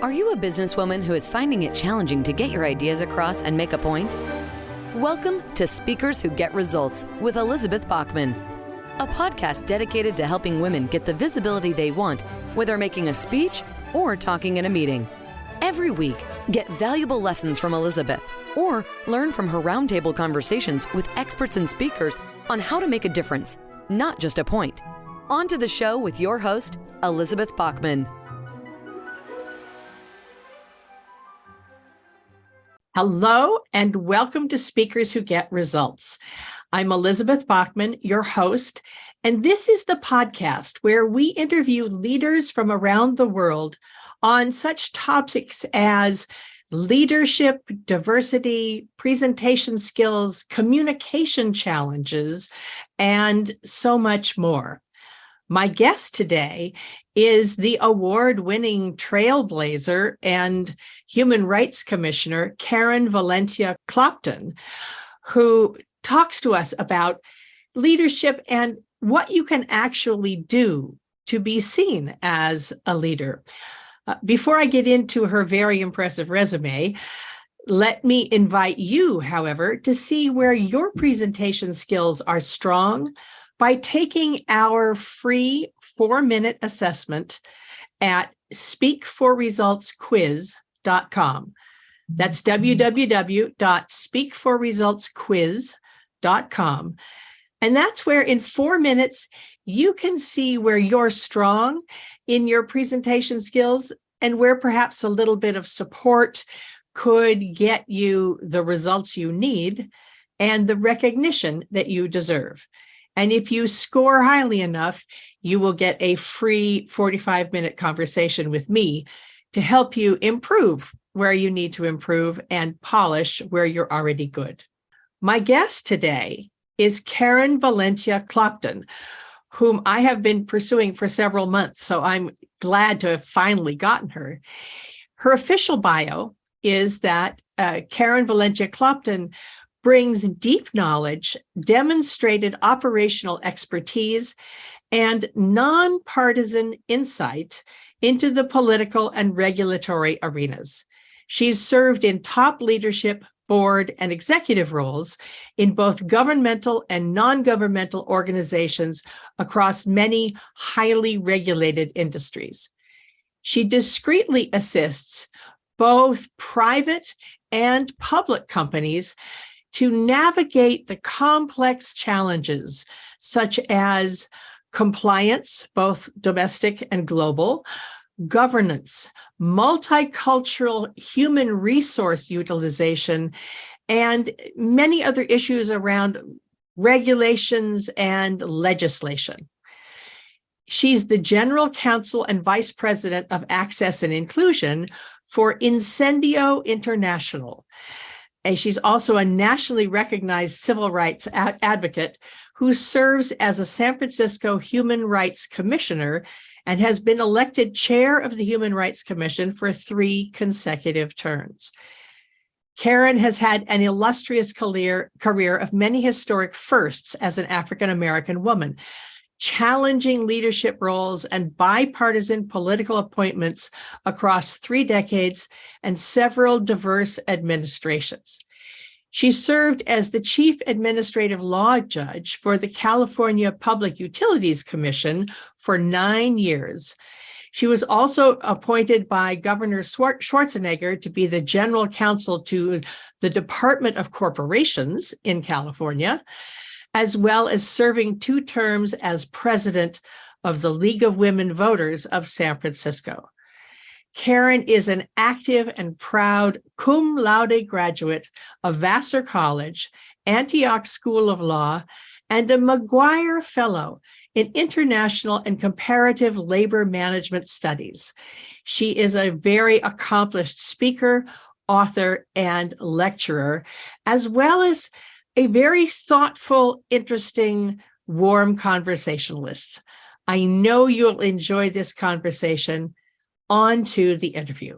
Are you a businesswoman who is finding it challenging to get your ideas across and make a point? Welcome to Speakers Who Get Results with Elizabeth Bachman, a podcast dedicated to helping women get the visibility they want, whether making a speech or talking in a meeting. Every week, get valuable lessons from Elizabeth or learn from her roundtable conversations with experts and speakers on how to make a difference, not just a point. On to the show with your host, Elizabeth Bachman. Hello, and welcome to Speakers Who Get Results. I'm Elizabeth Bachman, your host, and this is the podcast where we interview leaders from around the world on such topics as leadership, diversity, presentation skills, communication challenges, and so much more. My guest today is the award-winning trailblazer and human rights commissioner, Karen Valentia Clopton, who talks to us about leadership and what you can actually do to be seen as a leader. Before I get into her very impressive resume, let me invite you, however, to see where your presentation skills are strong by taking our free 4-minute assessment at speakforresultsquiz.com. That's www.speakforresultsquiz.com. And that's where in 4 minutes, you can see where you're strong in your presentation skills and where perhaps a little bit of support could get you the results you need and the recognition that you deserve. And if you score highly enough, you will get a free 45-minute conversation with me to help you improve where you need to improve and polish where you're already good. My guest today is Karen Valentia Clopton, whom I have been pursuing for several months, so I'm glad to have finally gotten her. Her official bio is that Karen Valentia Clopton brings deep knowledge, demonstrated operational expertise, and nonpartisan insight into the political and regulatory arenas. She's served in top leadership, board, and executive roles in both governmental and non-governmental organizations across many highly regulated industries. She discreetly assists both private and public companies to navigate the complex challenges such as compliance, both domestic and global, governance, multicultural human resource utilization, and many other issues around regulations and legislation. She's the General Counsel and Vice President of Access and Inclusion for Incendio International. And she's also a nationally recognized civil rights advocate who serves as a San Francisco Human Rights Commissioner and has been elected chair of the Human Rights Commission for 3 consecutive terms. Karen has had an illustrious career of many historic firsts as an African-American woman, challenging leadership roles and bipartisan political appointments across 3 decades and several diverse administrations. She served as the Chief Administrative Law Judge for the California Public Utilities Commission for 9 years. She was also appointed by Governor Schwarzenegger to be the General Counsel to the Department of Corporations in California, as well as serving 2 terms as president of the League of Women Voters of San Francisco. Karen is an active and proud cum laude graduate of Vassar College, Antioch School of Law, and a McGuire Fellow in International and Comparative Labor Management Studies. She is a very accomplished speaker, author, and lecturer, as well as a very thoughtful, interesting, warm conversationalist. I know you'll enjoy this conversation. On to the interview.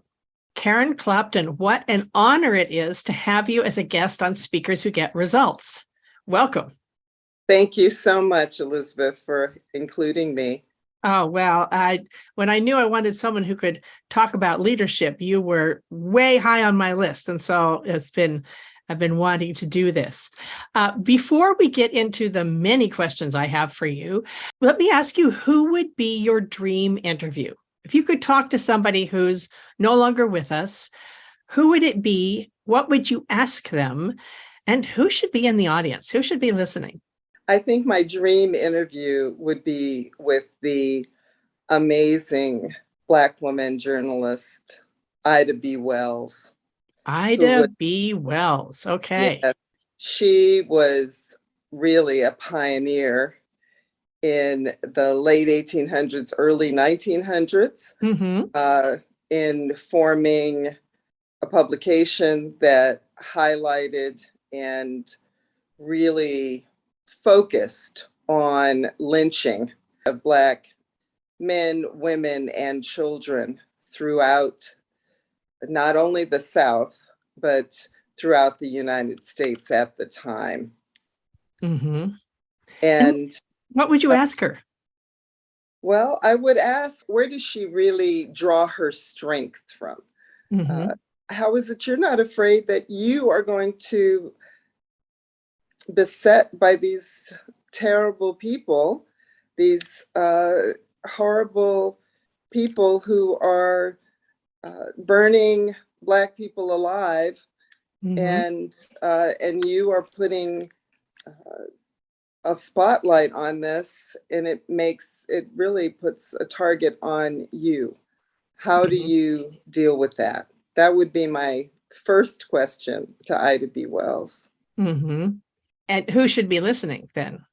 Karen Clopton, what an honor it is to have you as a guest on Speakers Who Get Results. Welcome. Thank you so much, Elizabeth, for including me. Oh, well, when I knew I wanted someone who could talk about leadership, you were way high on my list. And so I've been wanting to do this. Before we get into the many questions I have for you, let me ask you, who would be your dream interview? If you could talk to somebody who's no longer with us, who would it be? What would you ask them? And who should be in the audience? Who should be listening? I think my dream interview would be with the amazing Black woman journalist, Ida B. Wells, who Ida was, B. Wells. Okay. yeah, she was really a pioneer in the late 1800s, early 1900s, Mm-hmm. in forming a publication that highlighted and really focused on lynching of Black men, women, and children throughout not only the South, but throughout the United States at the time. Mm-hmm. And And what would you ask her? well, I would ask, where does she really draw her strength from? Mm-hmm. How is it you're not afraid that you are going to beset by these terrible people, these horrible people who are burning Black people alive, Mm-hmm. and you are putting a spotlight on this, and it really puts a target on you. How do Mm-hmm. you deal with that? That would be my first question to Ida B. Wells. Mm-hmm. And who should be listening then?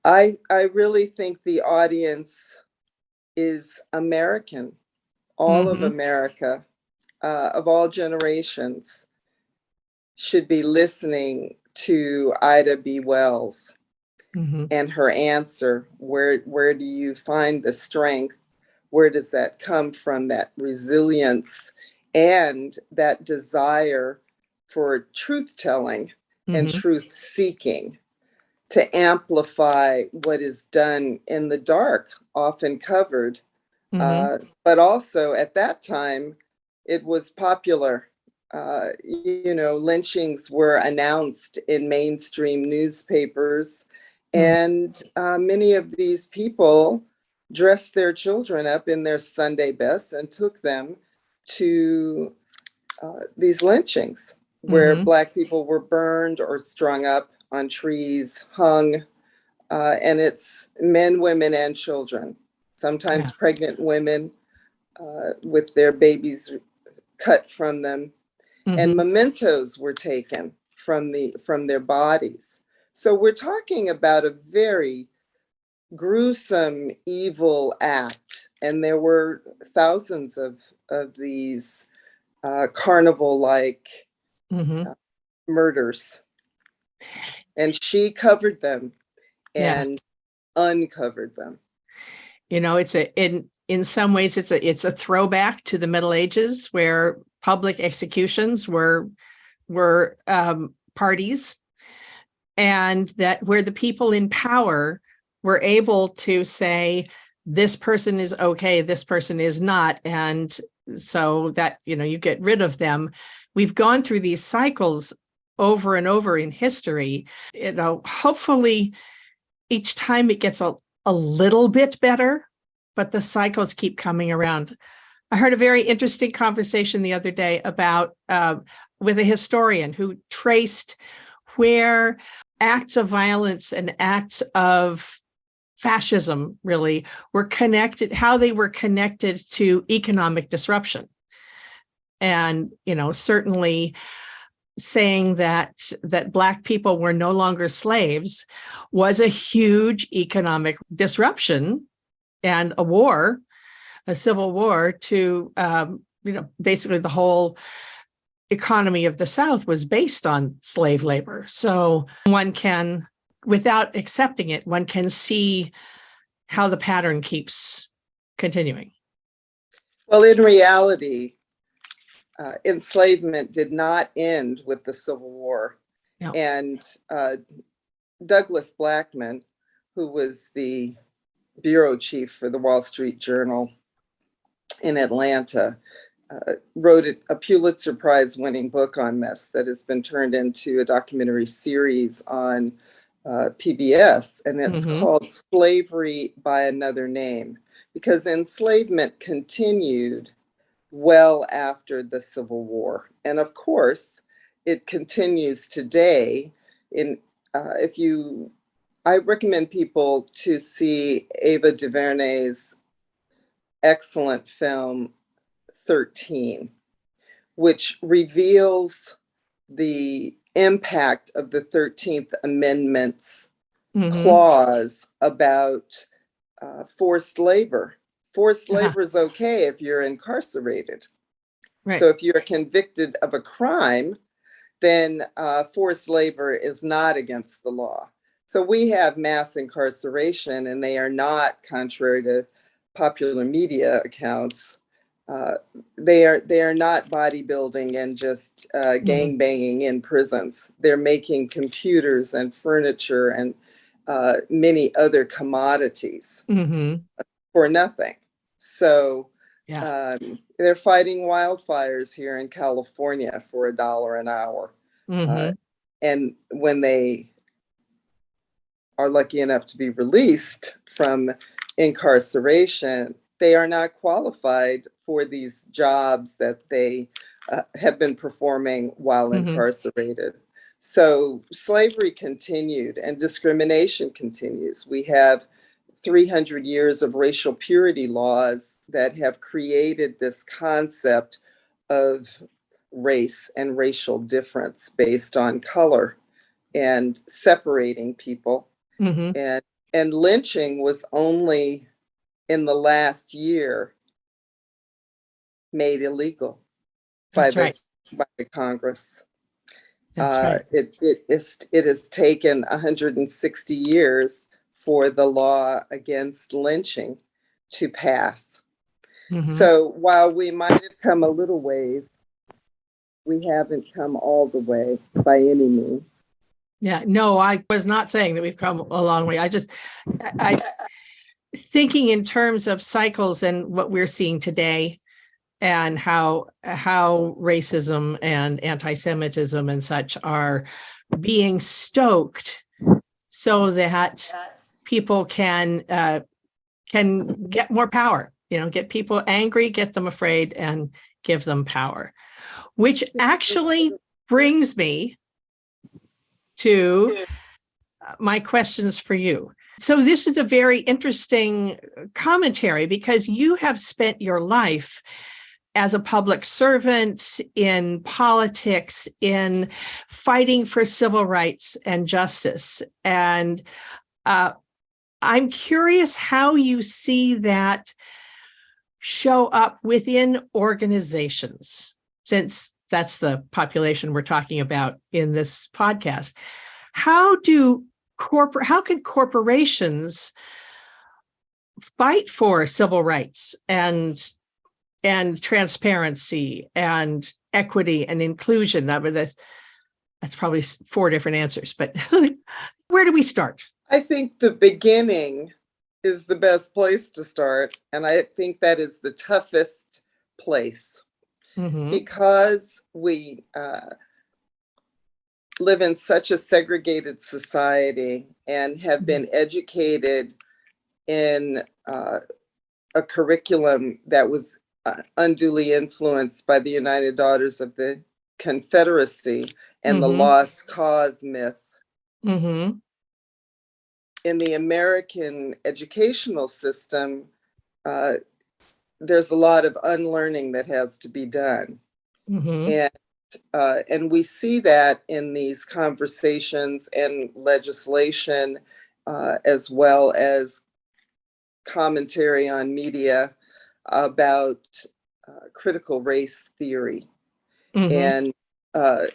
I really think the audience is American, all of Mm-hmm. America, of all generations, should be listening to Ida B. Wells Mm-hmm. and her answer. Where do you find the strength? Where does that come from? That resilience and that desire for truth telling and Mm-hmm. truth seeking to amplify what is done in the dark, often covered. Mm-hmm. But also at that time, it was popular. Lynchings were announced in mainstream newspapers, and many of these people dressed their children up in their Sunday best and took them to these lynchings where Mm-hmm. Black people were burned or strung up on trees, hung, and it's men, women, and children, Yeah. sometimes pregnant women with their babies cut from them, and Mm-hmm. mementos were taken from their bodies. So we're talking about a very gruesome, evil act, and there were thousands of these carnival-like Mm-hmm. murders, and she covered them Yeah. and uncovered them. It's in some ways it's a throwback to the Middle Ages where public executions were parties, and that where the people in power were able to say this person is okay, this person is not, and so that you get rid of them. We've gone through these cycles over and over in history. Hopefully each time it gets a little bit better, but the cycles keep coming around. I heard a very interesting conversation the other day about with a historian who traced where acts of violence and acts of fascism really were connected, how they were connected to economic disruption. And, certainly saying that Black people were no longer slaves was a huge economic disruption and a civil war to, basically the whole economy of the South was based on slave labor. So one can, without accepting it, one can see how the pattern keeps continuing. Well, in reality, enslavement did not end with the Civil War. No. And Douglas Blackman, who was the bureau chief for the Wall Street Journal in Atlanta, wrote a Pulitzer Prize winning book on this that has been turned into a documentary series on PBS, and it's called Slavery by Another Name, because enslavement continued well after the Civil War. And of course, it continues today. I recommend people to see Ava DuVernay's excellent film 13, which reveals the impact of the 13th Amendment's clause about forced labor. Forced labor is okay if you're incarcerated. Right. So if you're convicted of a crime, then forced labor is not against the law. So we have mass incarceration, and they are not, contrary to popular media accounts, they are not bodybuilding and just gang banging in prisons. They're making computers and furniture and many other commodities for nothing. So they're fighting wildfires here in California for $1 an hour. And when they are lucky enough to be released from incarceration, they are not qualified for these jobs that they have been performing while incarcerated. So slavery continued and discrimination continues. We have 300 years of racial purity laws that have created this concept of race and racial difference based on color and separating people. And lynching was only in the last year made illegal by the Congress. It has taken 160 years for the law against lynching to pass. So while we might have come a little ways, we haven't come all the way by any means. Yeah, no, I was not saying that we've come a long way. I thinking in terms of cycles and what we're seeing today, and how racism and anti-Semitism and such are being stoked so that people can get more power, get people angry, get them afraid, and give them power, which actually brings me to my questions for you. So this is a very interesting commentary because you have spent your life as a public servant in politics, in fighting for civil rights and justice. And I'm curious how you see that show up within organizations, since that's the population we're talking about in this podcast. How can corporations fight for civil rights and transparency and equity and inclusion? I mean, that's probably 4 different answers, but where do we start? I think the beginning is the best place to start. And I think that is the toughest place because we live in such a segregated society and have been educated in a curriculum that was unduly influenced by the United Daughters of the Confederacy and the lost cause myth. In the American educational system, there's a lot of unlearning that has to be done. And we see that in these conversations and legislation, as well as commentary on media about critical race theory. And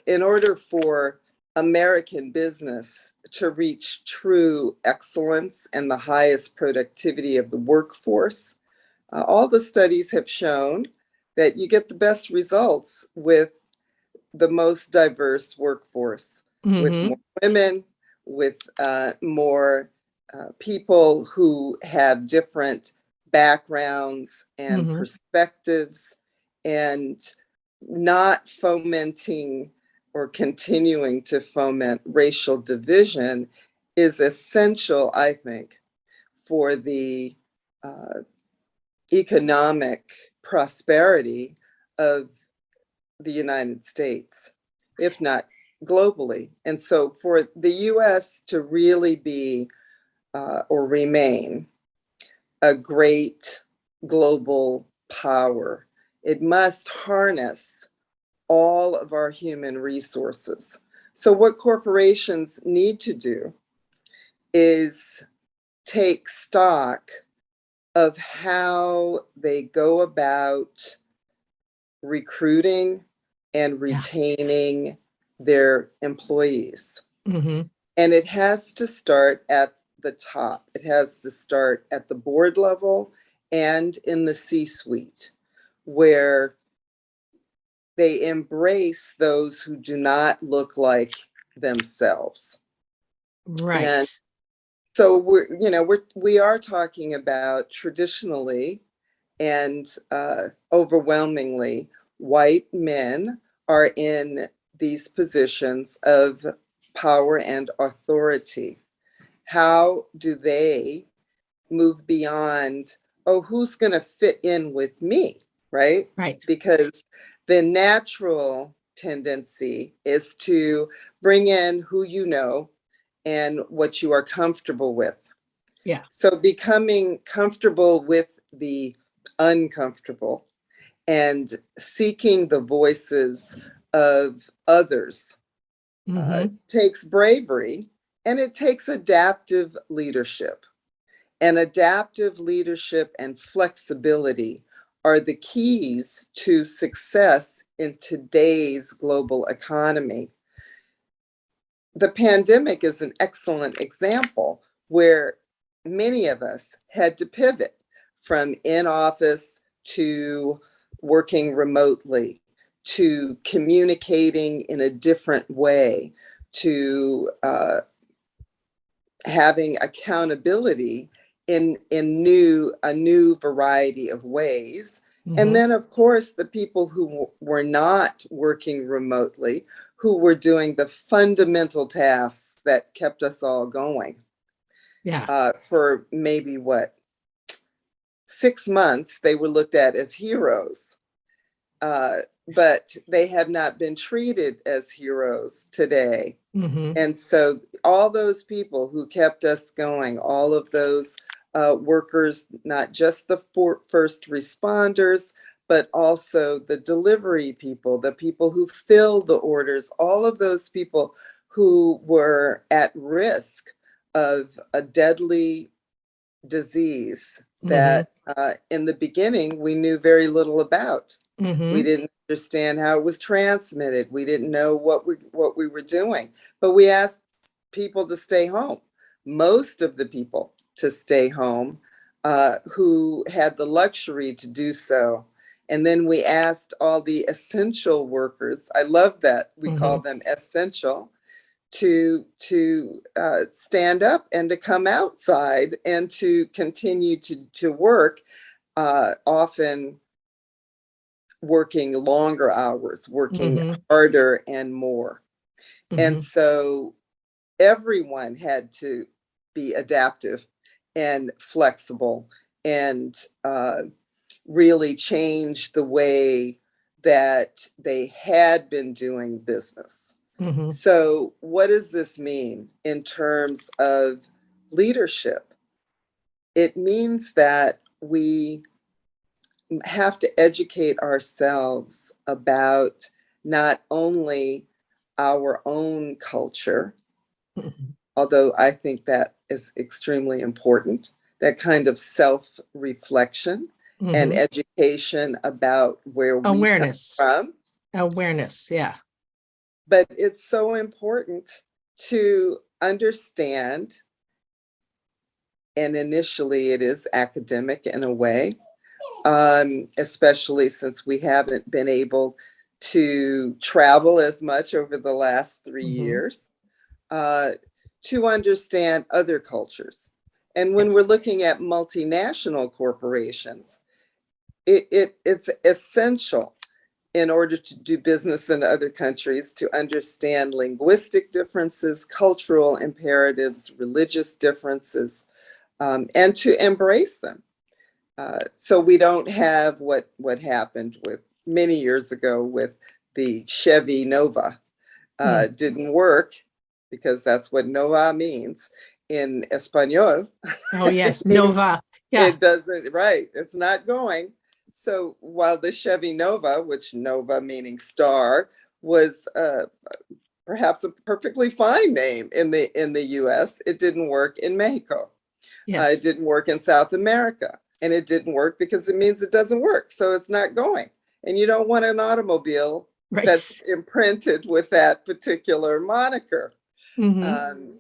in order for American business to reach true excellence and the highest productivity of the workforce, all the studies have shown that you get the best results with the most diverse workforce, with more women, with more people who have different backgrounds and perspectives, and not fomenting or continuing to foment racial division is essential, I think, for the economic prosperity of the United States, if not globally. And so for the US to really be or remain a great global power, it must harness all of our human resources. So what corporations need to do is take stock of how they go about recruiting and retaining their employees. And it has to start at the top. It has to start at the board level and in the C-suite, where they embrace those who do not look like themselves. Right. And so we are talking about traditionally and overwhelmingly white men are in these positions of power and authority. How do they move beyond, oh, who's going to fit in with me, right? Right. Because the natural tendency is to bring in who you know and what you are comfortable with. Yeah. So becoming comfortable with the uncomfortable and seeking the voices of others takes bravery, and it takes adaptive leadership. And adaptive leadership and flexibility are the keys to success in today's global economy. The pandemic is an excellent example where many of us had to pivot from in office to working remotely, to communicating in a different way, to having accountability in a new variety of ways. And then, of course, the people who were not working remotely, who were doing the fundamental tasks that kept us all going. For maybe 6 months, they were looked at as heroes. But they have not been treated as heroes today. And so all those people who kept us going, all of those workers, not just the first responders, but also the delivery people, the people who filled the orders, all of those people who were at risk of a deadly disease that in the beginning we knew very little about. We didn't understand how it was transmitted. We didn't know what we were doing, but we asked people to stay home. Most of the people to stay home who had the luxury to do so. And then we asked all the essential workers, I love that we call them essential, to stand up and to come outside and to continue to work, often working longer hours, working harder and more. And so everyone had to be adaptive and flexible and really change the way that they had been doing business. So what does this mean in terms of leadership? It means that we have to educate ourselves about not only our own culture, although I think that is extremely important, that kind of self-reflection and education about where we come from. Awareness, yeah. But it's so important to understand, and initially it is academic in a way, especially since we haven't been able to travel as much over the last 3 years, to understand other cultures And when Yes. we're looking at multinational corporations, it's essential in order to do business in other countries to understand linguistic differences, cultural imperatives, religious differences, and to embrace them. So we don't have what happened with many years ago with the Chevy Nova. Didn't work because that's what Nova means in Espanol. Oh, yes. It Nova. Yeah. it doesn't, right. It's not going. So while the Chevy Nova, which Nova meaning star, was perhaps a perfectly fine name in the US, it didn't work in Mexico. It Yes. didn't work in South America. And it didn't work because it means it doesn't work. So it's not going. And you don't want an automobile Right. that's imprinted with that particular moniker. Hmm.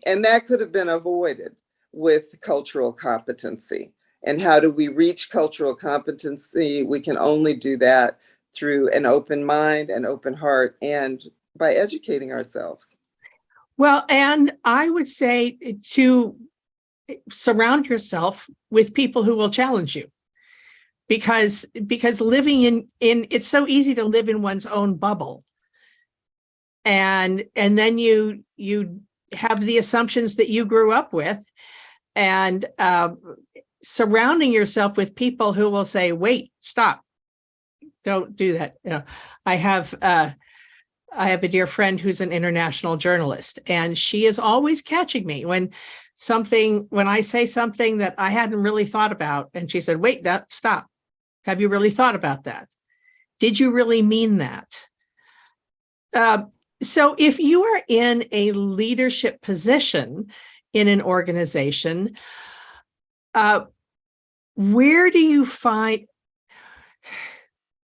And that could have been avoided with cultural competency. And how do we reach cultural competency? We can only do that through an open mind, an open heart, and by educating ourselves. Well, and I would say to surround yourself with people who will challenge you, because living in it's so easy to live in one's own bubble, and then you have the assumptions that you grew up with, and surrounding yourself with people who will say, wait, stop, don't do that. I have a dear friend who's an international journalist, and she is always catching me when I say something that I hadn't really thought about. And she said, wait, stop. Have you really thought about that? Did you really mean that? So if you are in a leadership position in an organization, where do you find,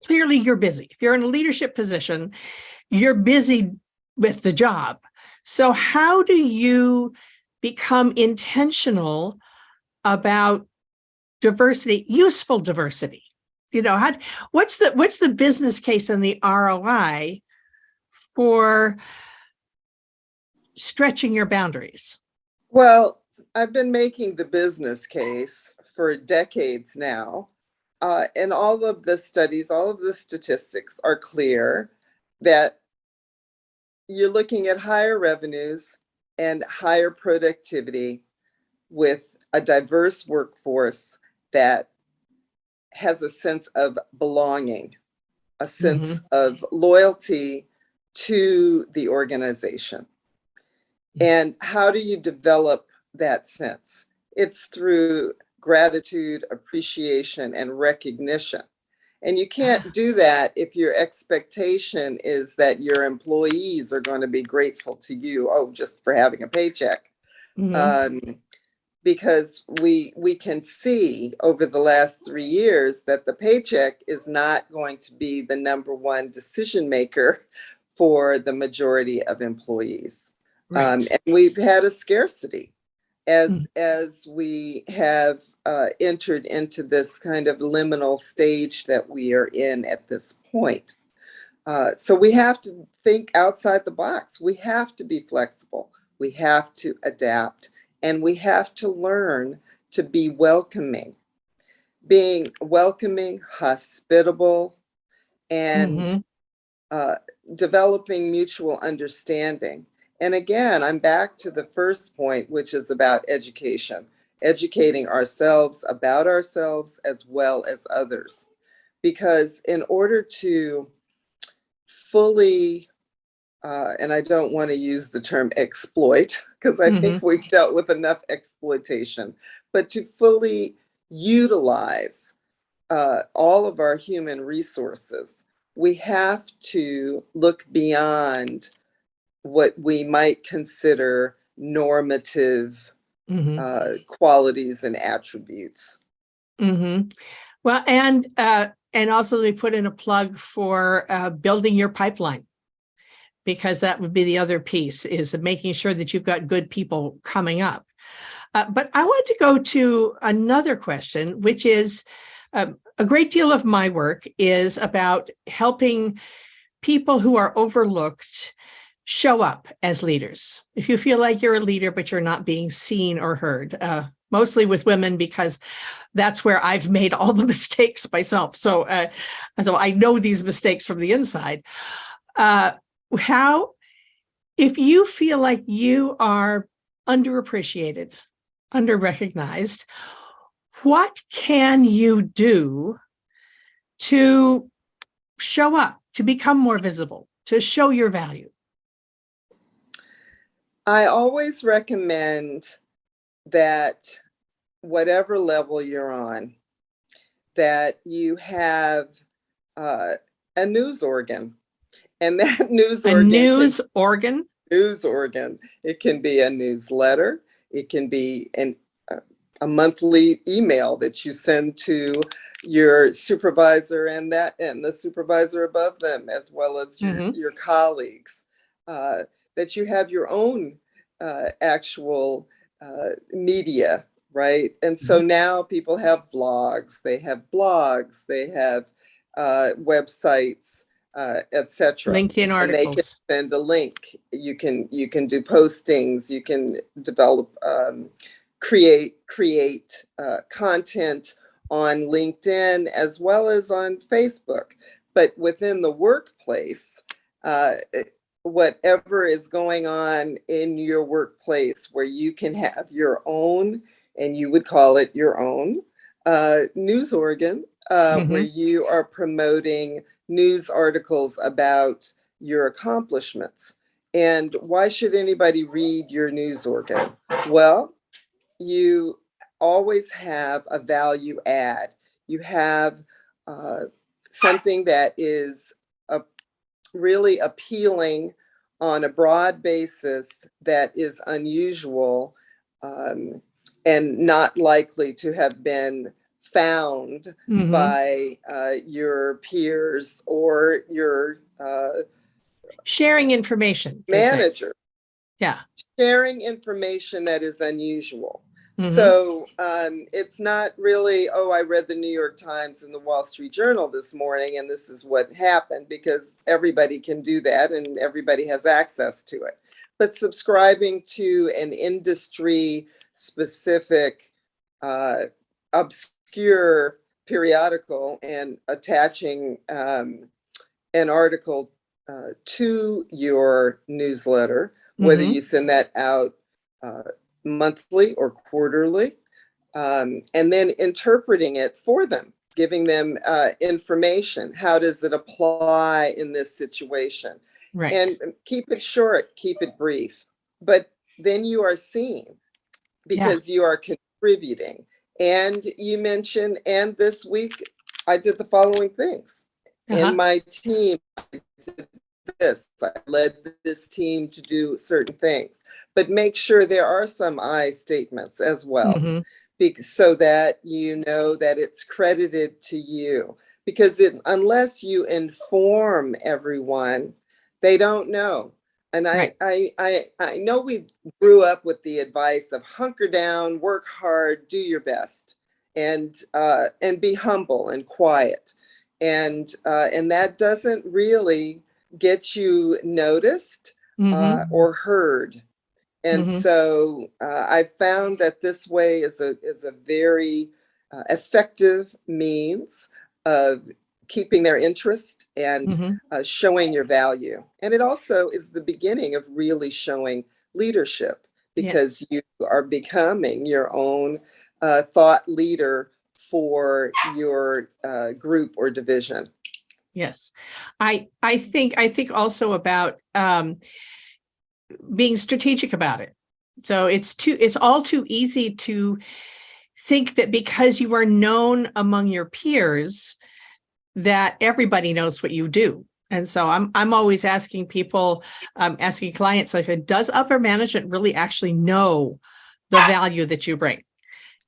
clearly you're busy. If you're in a leadership position, you're busy with the job. So how do you become intentional about diversity, useful diversity? What's the business case and the ROI for stretching your boundaries? Well, I've been making the business case for decades now. And all of the studies, all of the statistics are clear that you're looking at higher revenues and higher productivity with a diverse workforce that has a sense of belonging, a sense of loyalty to the organization. And how do you develop that sense? It's through gratitude, appreciation, and recognition. And you can't do that if your expectation is that your employees are going to be grateful to you, just for having a paycheck. Because we can see over the last 3 years that the paycheck is not going to be the number one decision maker for the majority of employees. Right. And we've had a scarcity as we have entered into this kind of liminal stage that we are in at this point. So we have to think outside the box. We have to be flexible. We have to adapt, and we have to learn to be welcoming. Being welcoming, hospitable, and developing mutual understanding. And again, I'm back to the first point, which is about education, educating ourselves about ourselves as well as others. Because in order to fully, and I don't want to use the term exploit, because I think we've dealt with enough exploitation, but to fully utilize all of our human resources, we have to look beyond what we might consider normative qualities and attributes. Well, and also we put in a plug for building your pipeline, because that would be the other piece, is making sure that you've got good people coming up. But I want to go to another question, which is a great deal of my work is about helping people who are overlooked show up as leaders. If you feel like you're a leader, but you're not being seen or heard, mostly with women, because that's where I've made all the mistakes myself. So I know these mistakes from the inside. How, if you feel like you are underappreciated, underrecognized, what can you do to show up, to become more visible, to show your value? I always recommend that whatever level you're on, that you have a news organ. And that news organ it can be a newsletter, it can be a monthly email that you send to your supervisor and the supervisor above them, as well as your colleagues, that you have your own actual media, right? And so now people have vlogs, they have blogs, they have websites, etc. LinkedIn articles. And they can send a link. You can do postings. You can develop, create content on LinkedIn as well as on Facebook. But within the workplace, whatever is going on in your workplace, where you can have your own, and you would call it your own news organ, where you are promoting news articles about your accomplishments. And why should anybody read your news organ? Well, you always have a value add. You have something that is really appealing on a broad basis, that is unusual and not likely to have been found by your peers or your sharing information manager. Yeah. Sharing information that is unusual. So it's not really, oh, I read the New York Times and the Wall Street Journal this morning and this is what happened, because everybody can do that and everybody has access to it. But subscribing to an industry specific, obscure periodical and attaching an article to your newsletter, whether you send that out monthly or quarterly, and then interpreting it for them, giving them information. How does it apply in this situation? Right. And keep it short, keep it brief. But then you are seen because you are contributing. And you mentioned, and this week I did the following things. In my team, I did this. I led this team to do certain things. But make sure there are some I statements as well, so that you know that it's credited to you. Because unless you inform everyone, they don't know. And I know we grew up with the advice of hunker down, work hard, do your best, and be humble and quiet. And that doesn't really get you noticed or heard. And so I found that this way is a very effective means of keeping their interest and showing your value. And it also is the beginning of really showing leadership, because you are becoming your own thought leader for your group or division. Yes. I think also about being strategic about it. So it's all too easy to think that because you are known among your peers, that everybody knows what you do. And so I'm always asking people, asking clients, like, does upper management really actually know the value that you bring?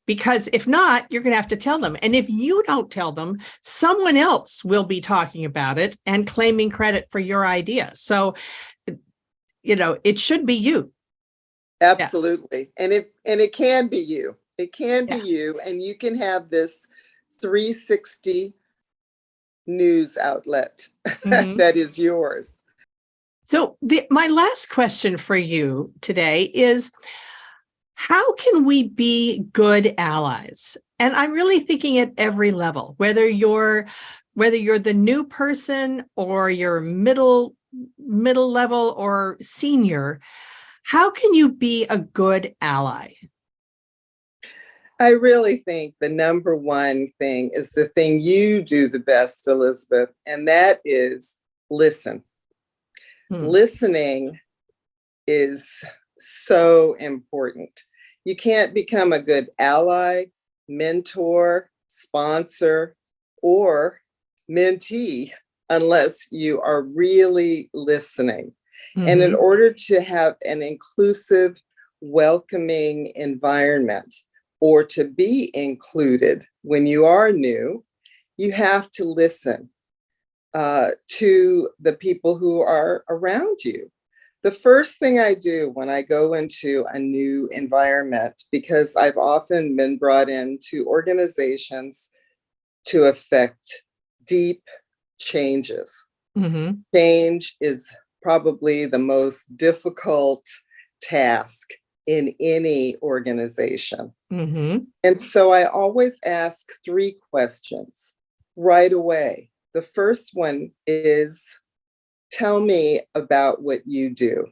Because if not, you're going to have to tell them. And if you don't tell them, someone else will be talking about it and claiming credit for your idea. So, it should be you. Absolutely. And it can be you. It can be you. And you can have this 360 news outlet that is yours. So my last question for you today is, How can we be good allies? And I'm really thinking at every level, whether you're the new person or you're middle level or senior, how can you be a good ally? I really think the number one thing is the thing you do the best, Elizabeth, and that is listen. Listening is so important. You can't become a good ally, mentor, sponsor, or mentee unless you are really listening. And in order to have an inclusive, welcoming environment or to be included when you are new, you have to listen to the people who are around you. The first thing I do when I go into a new environment, because I've often been brought into organizations to affect deep changes. Change is probably the most difficult task in any organization. And so I always ask 3 questions right away. The first one is, tell me about what you do.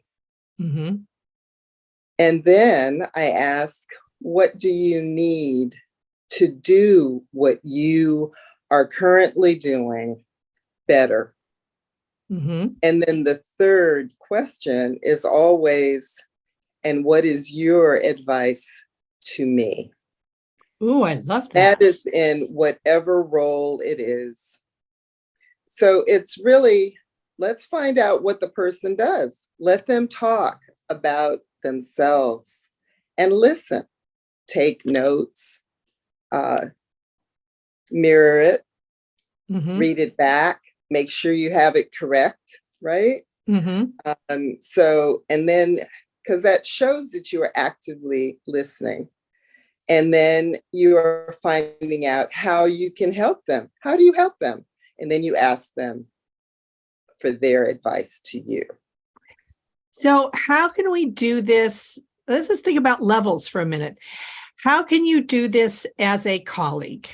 And then I ask, what do you need to do what you are currently doing better? And then the third question is always, and what is your advice to me? Ooh, I love that. That is in whatever role it is. So it's really, let's find out what the person does. Let them talk about themselves and listen. Take notes, mirror it, read it back, make sure you have it correct, right? So, and then, because that shows that you are actively listening. And then you are finding out how you can help them. How do you help them? And then you ask them for their advice to you. So how can we do this? Let's just think about levels for a minute. How can you do this as a colleague?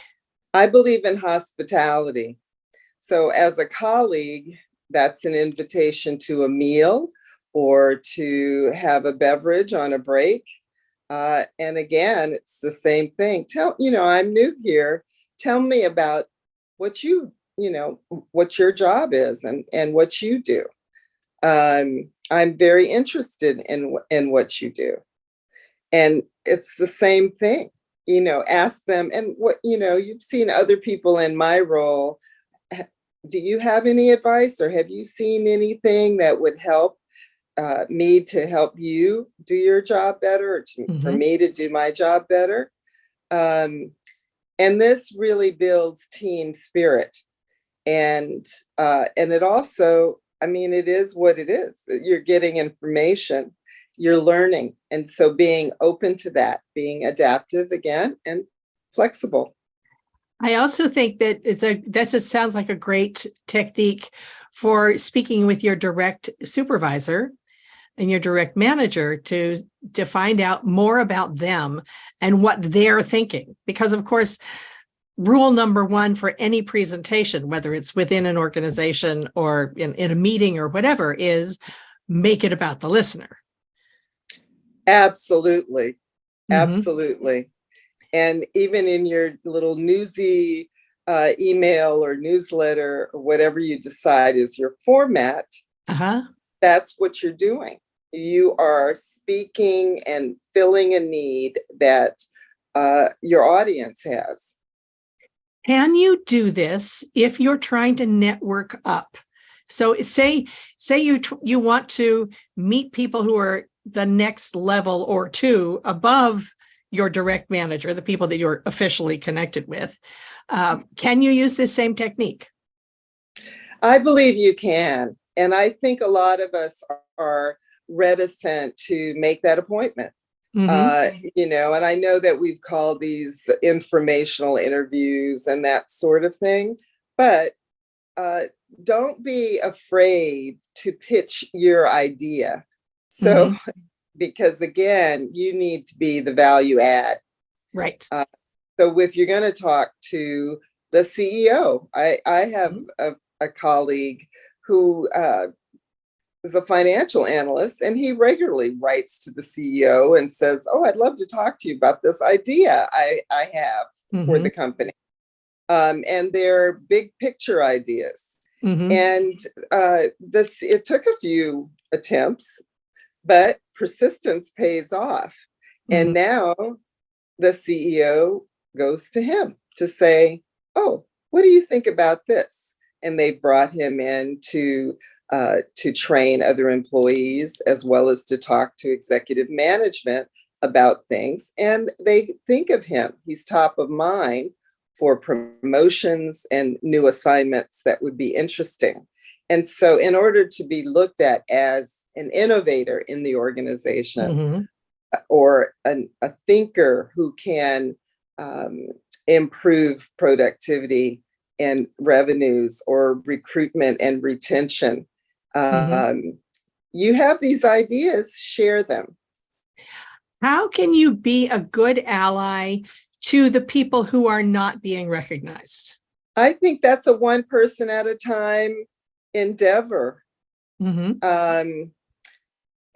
I believe in hospitality. So as a colleague, that's an invitation to a meal or to have a beverage on a break. And again, it's the same thing. I'm new here. Tell me about what what your job is and what you do. I'm very interested in what you do. And it's the same thing, ask them. And you've seen other people in my role. Do you have any advice, or have you seen anything that would help me to help you do your job better, or for me to do my job better? And this really builds team spirit. And it also, it is what it is. You're getting information, you're learning. And so being open to that, being adaptive again, and flexible. I also think that this sounds like a great technique for speaking with your direct supervisor and your direct manager to find out more about them and what they're thinking. Because of course, rule number 1 for any presentation, whether it's within an organization or in a meeting or whatever, is make it about the listener. Absolutely. Absolutely. And even in your little newsy email or newsletter or whatever you decide is your format, that's what you're doing. You are speaking and filling a need that your audience has. Can you do this if you're trying to network up? So say you want to meet people who are the next level or 2 above your direct manager, the people that you're officially connected with. Can you use this same technique? I believe you can. And I think a lot of us are reticent to make that appointment. And I know that we've called these informational interviews and that sort of thing, but don't be afraid to pitch your idea. So because again, you need to be the value add. Right. So if you're going to talk to the CEO, I have a colleague who is a financial analyst, and he regularly writes to the CEO and says, "Oh, I'd love to talk to you about this idea I have for the company." And they're big picture ideas. And it took a few attempts, but persistence pays off. And now the CEO goes to him to say, "Oh, what do you think about this?" And they brought him in to train other employees, as well as to talk to executive management about things. And they think of him, he's top of mind for promotions and new assignments that would be interesting. And so in order to be looked at as an innovator in the organization, or a thinker who can improve productivity and revenues or recruitment and retention, you have these ideas, share them. How can you be a good ally to the people who are not being recognized? I think that's a one person at a time endeavor.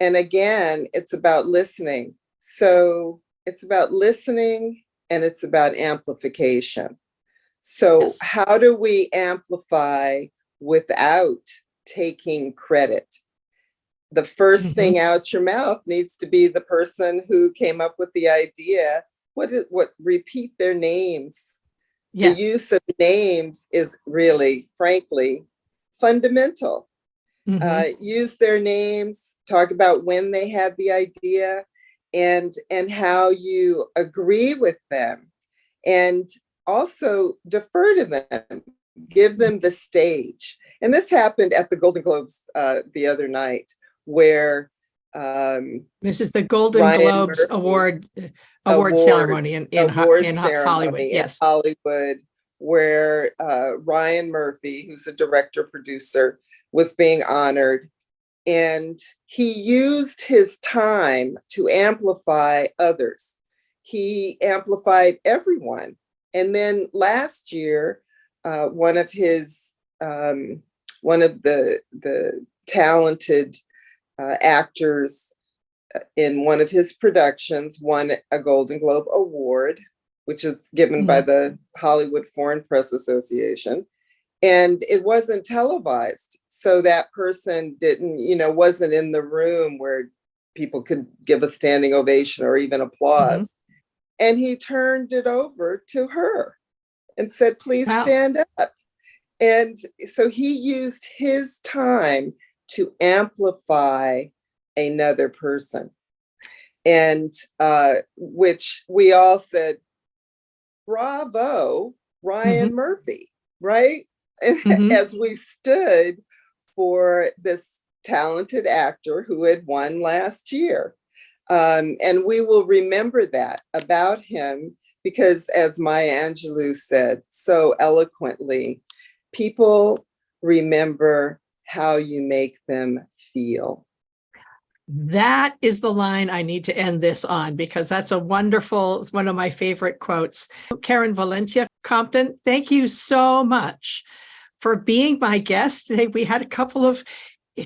And again, it's about listening. So it's about listening and it's about amplification. So how do we amplify without taking credit? The first thing out your mouth needs to be the person who came up with the idea. Repeat their names. The use of names is really, frankly, fundamental. Use their names, talk about when they had the idea and how you agree with them, and also defer to them, give them the stage. And this happened at the Golden Globes the other night, where this is the Golden Globes award ceremony in Hollywood. Yes, Hollywood, where Ryan Murphy, who's a director producer, was being honored, and he used his time to amplify others. He amplified everyone. And then last year, one of the talented actors in one of his productions won a Golden Globe Award, which is given by the Hollywood Foreign Press Association. And it wasn't televised. So that person wasn't in the room where people could give a standing ovation or even applause. And he turned it over to her and said, "Please stand up." And so he used his time to amplify another person. And which we all said, "Bravo, Ryan Murphy," right? As we stood for this talented actor who had won last year. And we will remember that about him, because as Maya Angelou said so eloquently, people remember how you make them feel. That is the line I need to end this on, because that's one of my favorite quotes. Karen Valentia Clopton, thank you so much for being my guest today. We had a couple of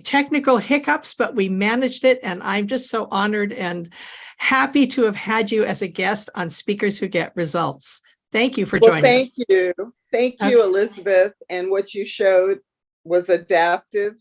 technical hiccups, but we managed it. And I'm just so honored and happy to have had you as a guest on Speakers Who Get Results. Thank you for joining us. Thank you. Thank you, Elizabeth. And what you showed was adaptive,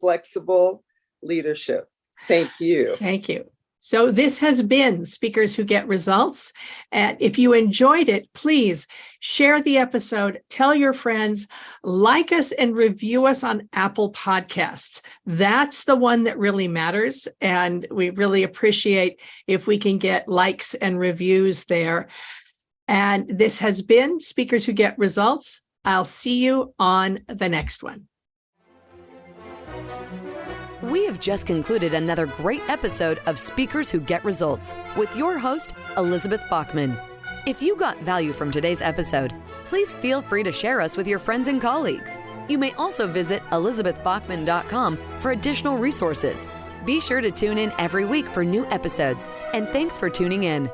flexible leadership. Thank you. Thank you. So this has been Speakers Who Get Results. And if you enjoyed it, please share the episode, tell your friends, like us and review us on Apple Podcasts. That's the one that really matters. And we really appreciate if we can get likes and reviews there. And this has been Speakers Who Get Results. I'll see you on the next one. We have just concluded another great episode of Speakers Who Get Results with your host, Elizabeth Bachman. If you got value from today's episode, please feel free to share us with your friends and colleagues. You may also visit elizabethbachman.com for additional resources. Be sure to tune in every week for new episodes. And thanks for tuning in.